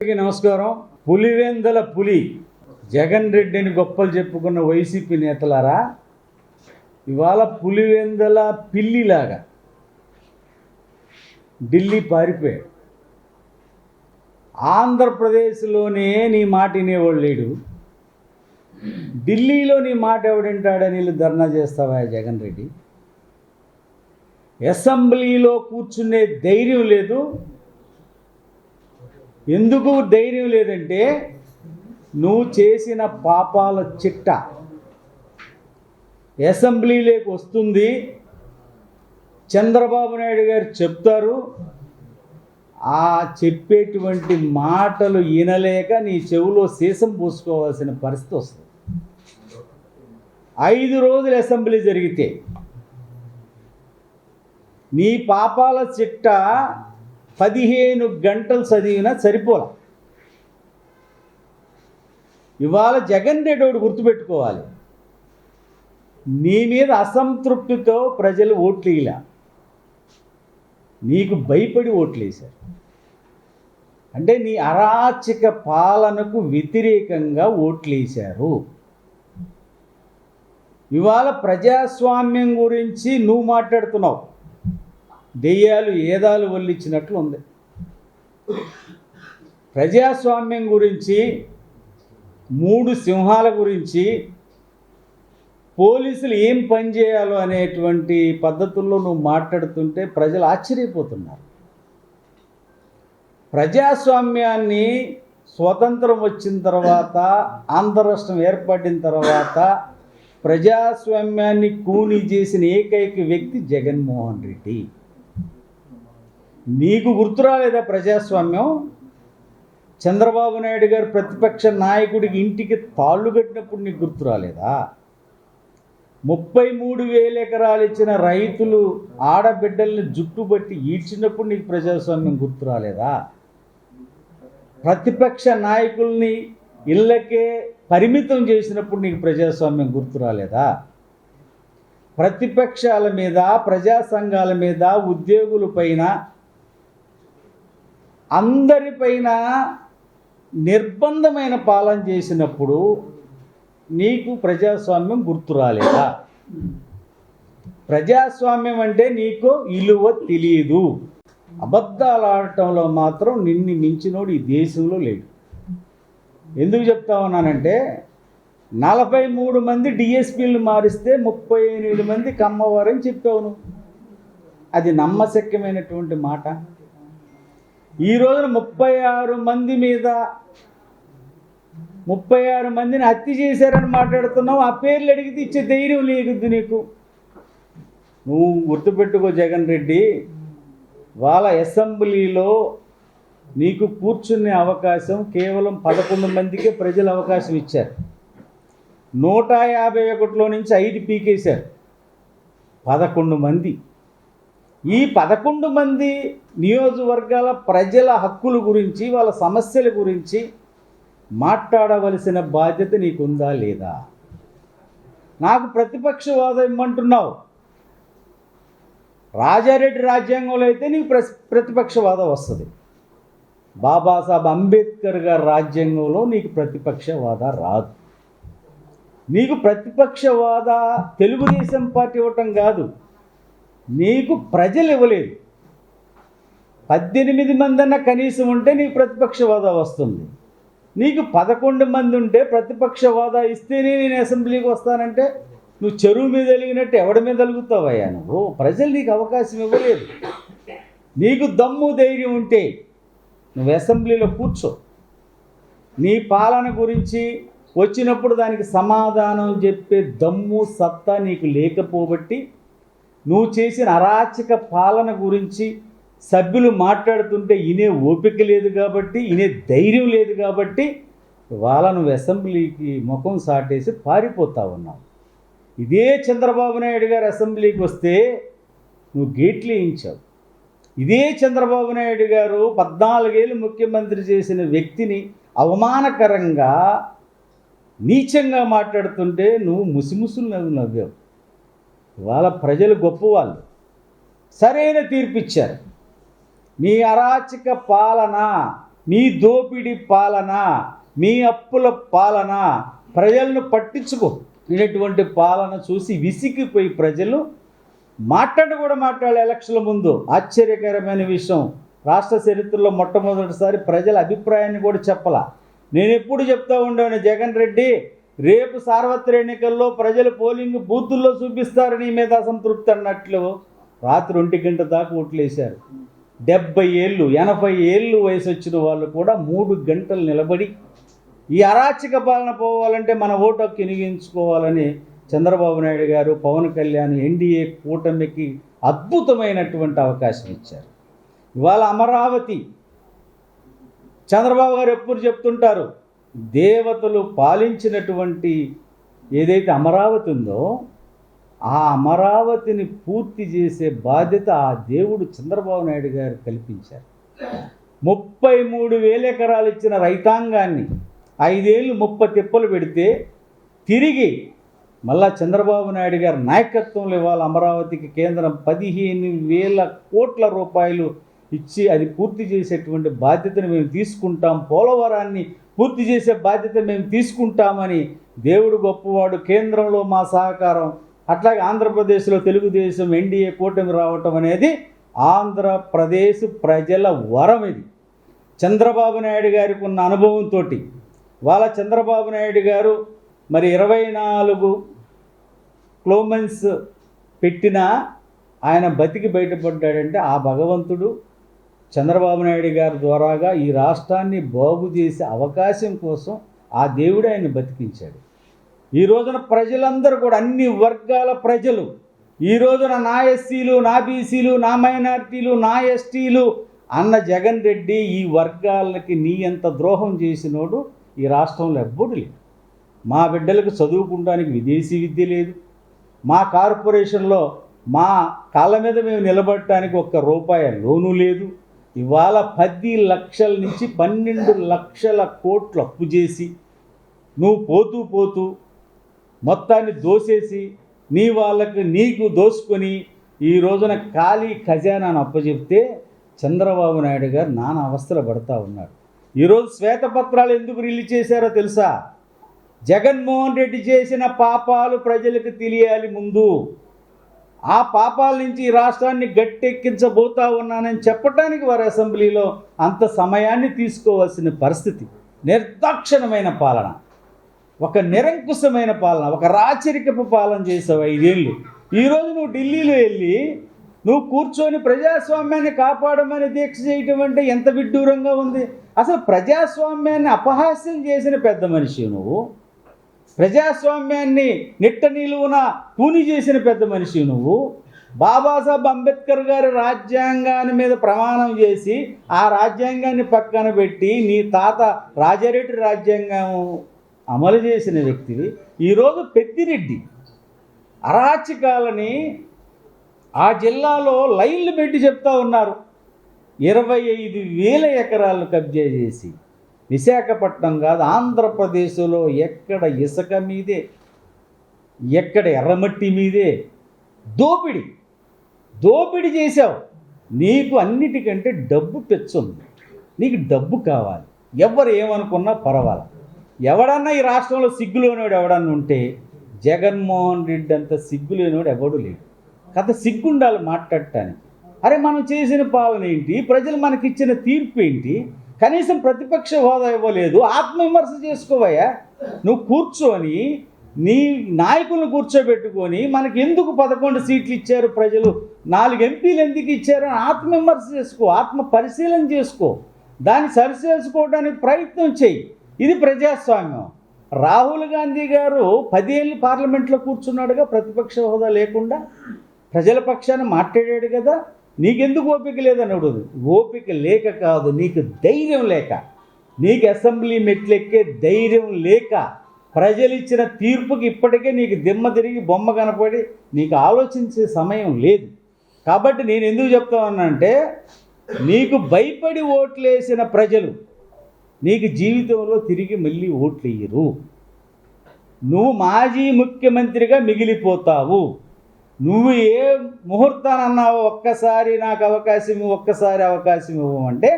నమస్కారం. పులివెందల పులి జగన్ రెడ్డిని గొప్పలు చెప్పుకున్న వైసీపీ నేతలారా, ఇవాళ పులివెందల పిల్లిలాగా ఢిల్లీ పారిపోయాడు. ఆంధ్రప్రదేశ్లోనే నీ మాట వినేవాడు లేడు, ఢిల్లీలో నీ మాట ఎవడింటాడని వీళ్ళు ధర్నా చేస్తావా జగన్ రెడ్డి? అసెంబ్లీలో కూర్చునే ధైర్యం లేదు. ఎందుకు ధైర్యం లేదంటే, నువ్వు చేసిన పాపాల చిట్ట అసెంబ్లీలోకి వస్తుంది. చంద్రబాబు నాయుడు గారు చెప్తారు, ఆ చెప్పేటువంటి మాటలు వినలేక నీ చెవులో సీసం పూసుకోవాల్సిన పరిస్థితి వస్తుంది. 5 రోజులు అసెంబ్లీ జరిగితే నీ పాపాల చిట్ట 15 గంటలు చదివినా సరిపోలా. ఇవాళ జగన్ రెడ్డి ఒకటి గుర్తుపెట్టుకోవాలి, నీ మీద అసంతృప్తితో ప్రజలు ఓట్లు వేయలా, నీకు భయపడి ఓట్లు వేశారు. అంటే నీ అరాచక పాలనకు వ్యతిరేకంగా ఓట్లు వేశారు. ఇవాళ ప్రజాస్వామ్యం గురించి నువ్వు మాట్లాడుతున్నావు, దెయ్యాలు ఏదాలు వల్లిచ్చినట్లు ఉంది. ప్రజాస్వామ్యం గురించి, 3 సింహాల గురించి, పోలీసులు ఏం పని చేయాలో అనేటువంటి పద్ధతుల్లో నువ్వు మాట్లాడుతుంటే ప్రజలు ఆశ్చర్యపోతున్నారు. ప్రజాస్వామ్యాన్ని స్వతంత్రం వచ్చిన తర్వాత, ఆంధ్ర రాష్ట్రం ఏర్పడిన తర్వాత ప్రజాస్వామ్యాన్ని కూని చేసిన ఏకైక వ్యక్తి జగన్మోహన్ రెడ్డి. నీకు గుర్తురాలేదా ప్రజాస్వామ్యం? చంద్రబాబు నాయుడు గారు ప్రతిపక్ష నాయకుడికి ఇంటికి తాళ్ళు కట్టినప్పుడు నీకు గుర్తురాలేదా? 33,000 ఎకరాలు ఇచ్చిన రైతులు ఆడబిడ్డల్ని జుట్టుబట్టి ఈడ్చినప్పుడు నీకు ప్రజాస్వామ్యం గుర్తురాలేదా? ప్రతిపక్ష నాయకుల్ని ఇళ్ళకే పరిమితం చేసినప్పుడు నీకు ప్రజాస్వామ్యం గుర్తురాలేదా? ప్రతిపక్షాల మీద, ప్రజా సంఘాల మీద, ఉద్యోగుల పైన, అందరిపైన నిర్బంధమైన పాలన చేసినప్పుడు నీకు ప్రజాస్వామ్యం గుర్తురాలేదా? ప్రజాస్వామ్యం అంటే నీకు విలువ తెలియదు. అబద్ధాలు ఆడటంలో మాత్రం నిన్ను మించినోడు ఈ దేశంలో లేడు. ఎందుకు చెప్తా ఉన్నానంటే, 43 మంది డిఎస్పీలను మారిస్తే 38 మంది కమ్మవారని చెప్పావు నువ్వు. అది నమ్మశక్యమైనటువంటి మాట. ఈ రోజున 36 మంది మీద 36 మందిని హత్య చేశారని మాట్లాడుతున్నావు. ఆ పేర్లు అడిగితే ఇచ్చే ధైర్యం లేకుద్ది నీకు. నువ్వు గుర్తుపెట్టుకో జగన్ రెడ్డి, వాళ్ళ అసెంబ్లీలో నీకు కూర్చునే అవకాశం కేవలం 11 మందికే ప్రజలు అవకాశం ఇచ్చారు. 151లో నుంచి 5 పీకేశారు. 11 మంది. ఈ 11 మంది నియోజకవర్గాల ప్రజల హక్కుల గురించి, వాళ్ళ సమస్యల గురించి మాట్లాడవలసిన బాధ్యత నీకుందా లేదా? నాకు ప్రతిపక్షవాదం ఇమ్మంటున్నావు. రాజారెడ్డి రాజ్యాంగంలో అయితే నీకు ప్రతిపక్షవాదం వస్తుంది. బాబాసాహెబ్ అంబేద్కర్ గారి రాజ్యాంగంలో నీకు ప్రతిపక్షవాద రాదు. నీకు ప్రతిపక్షవాద తెలుగుదేశం పార్టీ ఇవ్వటం కాదు, నీకు ప్రజలు ఇవ్వలేదు. 18 మంది అన్న కనీసం ఉంటే నీకు ప్రతిపక్ష హోదా వస్తుంది. నీకు 11 మంది ఉంటే ప్రతిపక్ష హోదా ఇస్తేనే నేను అసెంబ్లీకి వస్తానంటే నువ్వు చెరువు మీద వెలిగినట్టు ఎవడి మీద వెలుగుతావయ్యా నువ్వు? ప్రజలు నీకు అవకాశం ఇవ్వలేదు. నీకు దమ్ము ధైర్యం ఉంటే నువ్వు అసెంబ్లీలో కూర్చో. నీ పాలన గురించి వచ్చినప్పుడు దానికి సమాధానం చెప్పే దమ్ము సత్తా నీకు లేకపోబట్టి, నువ్వు చేసిన అరాచక పాలన గురించి సభ్యులు మాట్లాడుతుంటే వినే ఓపిక లేదు కాబట్టి, వినే ధైర్యం లేదు కాబట్టి ఇవాళ నువ్వు అసెంబ్లీకి ముఖం సాటేసి పారిపోతా ఉన్నావు. ఇదే చంద్రబాబు నాయుడు గారు అసెంబ్లీకి వస్తే నువ్వు గేట్లు వేయించావు. ఇదే చంద్రబాబు నాయుడు గారు 14 ఏళ్ళు ముఖ్యమంత్రి చేసిన వ్యక్తిని అవమానకరంగా, నీచంగా మాట్లాడుతుంటే నువ్వు ముసిముసులు నవ్వావు. ఇవాళ ప్రజలు గొప్పవాళ్ళు, సరైన తీర్పిచ్చారు. నీ అరాచక పాలన, మీ దోపిడీ పాలన, మీ అప్పుల పాలన, ప్రజలను పట్టించుకునేటువంటి పాలన చూసి విసిగిపోయి ప్రజలు మాట్లాడే ఎలక్షన్ల ముందు ఆశ్చర్యకరమైన విషయం, రాష్ట్ర చరిత్రలో మొట్టమొదటిసారి ప్రజల అభిప్రాయాన్ని కూడా చెప్పలా. నేను ఎప్పుడు చెప్తా ఉండేవాడిని, జగన్ రెడ్డి రేపు సార్వత్రిక ఎన్నికల్లో ప్రజలు పోలింగ్ బూతుల్లో చూపిస్తారని మీద అసంతృప్తి అన్నట్లు రాత్రి 1 గంట దాకా ఓట్లేశారు. 70 ఏళ్ళు 80 ఏళ్ళు వయసు వచ్చిన వాళ్ళు కూడా 3 గంటలు నిలబడి ఈ అరాచక పాలన పోవాలంటే మన ఓటు హక్కు వినియోగించుకోవాలని చంద్రబాబు నాయుడు గారు, పవన్ కళ్యాణ్, ఎన్డీఏ కూటమికి అద్భుతమైనటువంటి అవకాశం ఇచ్చారు. ఇవాళ అమరావతి, చంద్రబాబు గారు ఎప్పుడు చెప్తుంటారు, దేవతలు పాలించినటువంటి ఏదైతే అమరావతి ఉందో ఆ అమరావతిని పూర్తి చేసే బాధ్యత ఆ దేవుడు చంద్రబాబు నాయుడు గారు కల్పించారు. 33,000 ఎకరాలు ఇచ్చిన రైతాంగాన్ని 5 ఏళ్ళు 30 తిప్పలు పెడితే తిరిగి మళ్ళా చంద్రబాబు నాయుడు గారి నాయకత్వంలో ఇవాళ అమరావతికి కేంద్రం 15,000 కోట్ల రూపాయలు ఇచ్చి అది పూర్తి చేసేటువంటి బాధ్యతను మేము తీసుకుంటాం, పోలవరాన్ని పూర్తి చేసే బాధ్యత మేము తీసుకుంటామని దేవుడు గొప్పవాడు, కేంద్రంలో మా సహకారం, అట్లాగే ఆంధ్రప్రదేశ్లో తెలుగుదేశం ఎన్డీఏ కూటమి రావటం అనేది ఆంధ్రప్రదేశ్ ప్రజల వరం. ఇది చంద్రబాబు నాయుడు గారికి ఉన్న అనుభవంతో వాళ్ళ చంద్రబాబు నాయుడు గారు మరి 24 క్లోమెన్స్ పెట్టినా ఆయన బతికి బయటపడ్డాడంటే ఆ భగవంతుడు చంద్రబాబు నాయుడు గారి ద్వారాగా ఈ రాష్ట్రాన్ని బాగు చేసే అవకాశం కోసం ఆ దేవుడు ఆయన్ని బతికించాడు. ఈ రోజున ప్రజలందరూ కూడా, అన్ని వర్గాల ప్రజలు ఈ రోజున నా ఎస్సీలు, నా బీసీలు, నా మైనారిటీలు, నా ఎస్టీలు అన్న జగన్ రెడ్డి ఈ వర్గాలకి నీ ఎంత ద్రోహం చేసినోడు ఈ రాష్ట్రంలో ఎవ్వడు లేడు. మా బిడ్డలకు చదువుకోవడానికి విదేశీ విద్య లేదు, మా కార్పొరేషన్లో మా కాళ్ళ మీద మేము నిలబడటానికి ₹1 లోను లేదు. ఇవాళ 10 లక్షల నుంచి 12 లక్షల కోట్లు అప్పు చేసి నువ్వు పోతూ మొత్తాన్ని దోసేసి నీ వాళ్ళకి నీకు దోసుకొని ఈ రోజున ఖాళీ ఖజానాను అప్పచెప్తే చంద్రబాబు నాయుడు గారు నానా అవస్థలు పడుతూ ఉన్నాడు. ఈరోజు శ్వేతపత్రాలు ఎందుకు రిలీజ్ చేశారో తెలుసా? జగన్మోహన్ రెడ్డి చేసిన పాపాలు ప్రజలకు తెలియాలి ముందు. ఆ పాపాల నుంచి ఈ రాష్ట్రాన్ని గట్టెక్కించబోతా ఉన్నానని చెప్పడానికి వారి అసెంబ్లీలో అంత సమయాన్ని తీసుకోవాల్సిన పరిస్థితి. నిర్దాక్షిణమైన పాలన, ఒక నిరంకుశమైన పాలన, ఒక రాచరికపు పాలన చేసావు 5 ఏళ్ళు. ఈరోజు నువ్వు ఢిల్లీలో వెళ్ళి నువ్వు కూర్చొని ప్రజాస్వామ్యాన్ని కాపాడమని దీక్ష చేయటం అంటే ఎంత విడ్డూరంగా ఉంది. అసలు ప్రజాస్వామ్యాన్ని అపహాస్యం చేసిన పెద్ద మనిషి నువ్వు, ప్రజాస్వామ్యాన్ని నిట్ట నిలువున కూని చేసిన పెద్ద మనిషి నువ్వు. బాబాసాహెబ్ అంబేద్కర్ గారి రాజ్యాంగాన్ని మీద ప్రమాణం చేసి ఆ రాజ్యాంగాన్ని పక్కన పెట్టి నీ తాత రాజారెడ్డి రాజ్యాంగం అమలు చేసిన వ్యక్తివి. ఈరోజు పెద్దిరెడ్డి అరాచకాలని ఆ జిల్లాలో లైన్లు పెట్టి చెప్తా ఉన్నారు. 25,000 ఎకరాలను కబ్జా చేసి విశాఖపట్నం కాదు ఆంధ్రప్రదేశ్లో ఎక్కడ ఇసుక మీదే, ఎక్కడ ఎర్రమట్టి మీదే దోపిడి చేశావు. నీకు అన్నిటికంటే డబ్బు పెచ్చుంది, నీకు డబ్బు కావాలి. ఎవరు ఏమనుకున్నా పర్వాలేదు. ఎవడన్నా ఈ రాష్ట్రంలో సిగ్గులేనివాడు ఎవడన్నా ఉంటే జగన్మోహన్ రెడ్డి అంత సిగ్గులేనివాడు ఎవడు లేడు. కథ సిగ్గుండాలి మాట్లాడటానికి. అరే మనం చేసిన పాలన ఏంటి, ప్రజలు మనకిచ్చిన తీర్పు ఏంటి, కనీసం ప్రతిపక్ష హోదా ఇవ్వలేదు. ఆత్మవిమర్శ చేసుకోవయ్యా. నువ్వు కూర్చొని నీ నాయకులను కూర్చోబెట్టుకొని మనకి ఎందుకు 11 సీట్లు ఇచ్చారు ప్రజలు, 4 ఎంపీలు ఎందుకు ఇచ్చారు అని ఆత్మవిమర్శ చేసుకో, ఆత్మ పరిశీలన చేసుకో, దాన్ని సరిచేసుకోవడానికి ప్రయత్నం చేయి. ఇది ప్రజాస్వామ్యం. రాహుల్ గాంధీ గారు 10 ఏళ్ళు పార్లమెంట్లో కూర్చున్నాడుగా, ప్రతిపక్ష హోదా లేకుండా ప్రజల పక్షాన్ని మాట్లాడాడు కదా. నీకెందుకు ఓపిక లేదని అడుగుదు. ఓపిక లేక కాదు, నీకు ధైర్యం లేక, నీకు అసెంబ్లీ మెట్లెక్కే ధైర్యం లేక, ప్రజలు ఇచ్చిన తీర్పుకి ఇప్పటికే నీకు దిమ్మ తిరిగి బొమ్మ కనపడి నీకు ఆలోచించే సమయం లేదు. కాబట్టి నేను ఎందుకు చెప్తా ఉన్నానంటే, నీకు భయపడి ఓట్లేసిన ప్రజలు నీకు జీవితంలో తిరిగి మళ్ళీ ఓట్లు వేయరు. నువ్వు మాజీ ముఖ్యమంత్రిగా మిగిలిపోతావు. నువ్వు ఏ ముహూర్తాన్ని అన్నావో ఒక్కసారి నాకు అవకాశం ఒక్కసారి అవకాశం ఇవ్వమంటే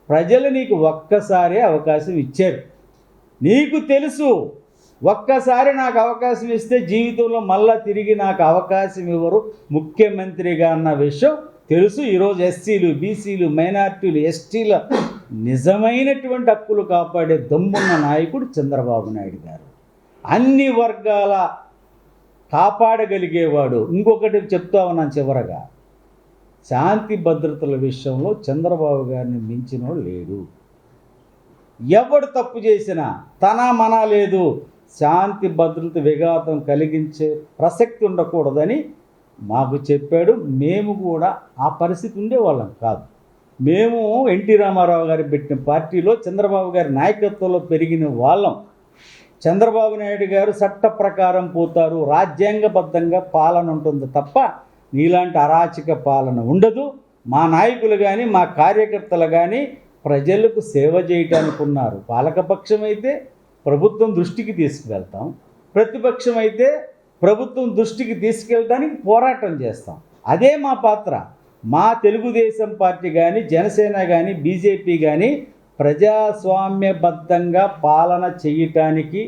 ప్రజలు నీకు ఒక్కసారే అవకాశం ఇచ్చారు. నీకు తెలుసు ఒక్కసారి నాకు అవకాశం ఇస్తే జీవితంలో మళ్ళా తిరిగి నాకు అవకాశం ఇవ్వరు ముఖ్యమంత్రిగా అన్న విషయం తెలుసు. ఈరోజు ఎస్సీలు, బీసీలు, మైనార్టీలు, ఎస్టీల నిజమైనటువంటి హక్కులు కాపాడే దమ్మున్న నాయకుడు చంద్రబాబు నాయుడు గారు. అన్ని వర్గాల కాపాడగలిగేవాడు. ఇంకొకటి చెప్తా ఉన్నాను చివరగా, శాంతి భద్రతల విషయంలో చంద్రబాబు గారిని మించినోడు లేడు. ఎవడు తప్పు చేసినా తన మన లేదు, శాంతి భద్రత విఘాతం కలిగించే ప్రసక్తి ఉండకూడదని మాకు చెప్పాడు. మేము కూడా ఆ పరిస్థితి ఉండేవాళ్ళం కాదు. మేము ఎన్టీ రామారావు గారు పెట్టిన పార్టీలో చంద్రబాబు గారి నాయకత్వంలో పెరిగిన వాళ్ళం. చంద్రబాబు నాయుడు గారు చట్ట ప్రకారం పోతారు, రాజ్యాంగబద్ధంగా పాలన ఉంటుంది తప్ప నీలాంటి అరాచక పాలన ఉండదు. మా నాయకులు కానీ మా కార్యకర్తలు కానీ ప్రజలకు సేవ చేయటానికి ఉన్నారు. పాలకపక్షం అయితే ప్రభుత్వం దృష్టికి తీసుకువెళ్తాం, ప్రతిపక్షం అయితే ప్రభుత్వం దృష్టికి తీసుకెళ్ళడానికి పోరాటం చేస్తాం. అదే మా పాత్ర. మా తెలుగుదేశం పార్టీ కానీ, జనసేన కానీ, బీజేపీ కానీ ప్రజాస్వామ్యబద్ధంగా పాలన చేయటానికి,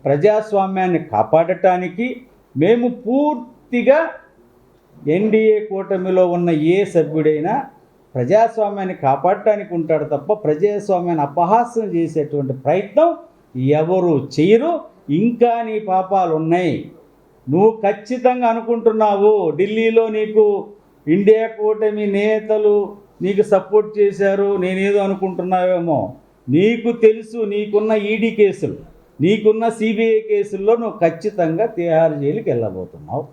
ప్రజాస్వామ్యాన్ని కాపాడటానికి మేము పూర్తిగా ఎన్డీఏ కూటమిలో ఉన్న ఏ సభ్యుడైనా ప్రజాస్వామ్యాన్ని కాపాడటానికి ఉంటాడు తప్ప ప్రజాస్వామ్యాన్ని అపహాస్యం చేసేటువంటి ప్రయత్నం ఎవరు చేయరు. ఇంకా నీ పాపాలు ఉన్నాయి. నువ్వు ఖచ్చితంగా అనుకుంటున్నావు ఢిల్లీలో నీకు ఇండియా కూటమి నేతలు నీకు సపోర్ట్ చేశారు, నేనేదో అనుకుంటున్నావేమో. నీకు తెలుసు నీకున్న ఈడీ కేసులు, నీకున్న సిబిఐ కేసుల్లో నువ్వు ఖచ్చితంగా తిహార్ జైలుకి వెళ్ళబోతున్నావు.